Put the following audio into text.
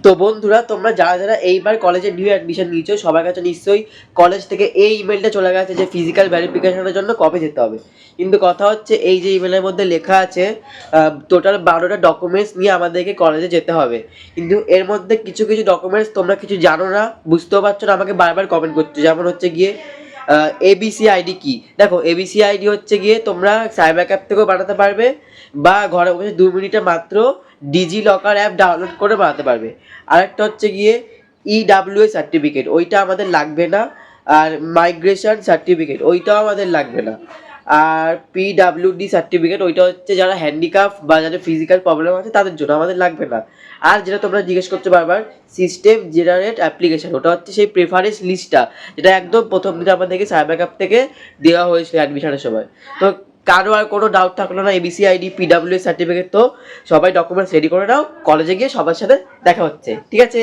তো বন্ধুরা, তোমরা যারা যারা এইবার কলেজে নিউ অ্যাডমিশন নিয়েছো সবার কাছে নিশ্চয়ই কলেজ থেকে এই ইমেলটা চলে গেছে যে ফিজিক্যাল ভেরিফিকেশনের জন্য কবে যেতে হবে। কিন্তু কথা হচ্ছে, এই যে ইমেলের মধ্যে লেখা আছে টোটাল 12টা ডকুমেন্টস নিয়ে আমাদেরকে কলেজে যেতে হবে, কিন্তু এর মধ্যে কিছু কিছু ডকুমেন্টস তোমরা কিছু জানো না, বুঝতেও পারছো না, আমাকে বারবার কমেন্ট করছো। যেমন হচ্ছে গিয়ে এবিসি আইডি কি। দেখো, এবিসি আইডি হচ্ছে গিয়ে তোমরা সাইবার ক্যাফ থেকেও বানাতে পারবে, বা ঘরে বসে 2 মিনিটে মাত্র ডিজি লকার অ্যাপ ডাউনলোড করে বানাতে পারবে। আরেকটা হচ্ছে গিয়ে ইডাব্লিউএ সার্টিফিকেট, ওইটা আমাদের লাগবে না। আর মাইগ্রেশন সার্টিফিকেট, ওইটাও আমাদের লাগবে না। আর পিডাব্লিউডি সার্টিফিকেট, ওইটা হচ্ছে যারা হ্যান্ডিক্যাপ বা যাদের ফিজিক্যাল প্রবলেম আছে তাদের জন্য, আমাদের লাগবে না। আর যেটা তোমরা জিজ্ঞেস করছো বারবার, সিস্টেম জেনারেট অ্যাপ্লিকেশন, ওটা হচ্ছে সেই প্রেফারেন্স লিস্টটা, যেটা একদম প্রথম দিন আমাদেরকে সাইবার ক্যাফ থেকে দেওয়া হয়েছিল অ্যাডমিশনের সময়। তো কারো আর কোনো ডাউট থাকলো না, এবিসি আইডি পিডাব্লিউ সার্টিফিকেট, তো সবাই ডকুমেন্টস রেডি করে নাও, কলেজে গিয়ে সবার সাথে দেখা হচ্ছে, ঠিক আছে?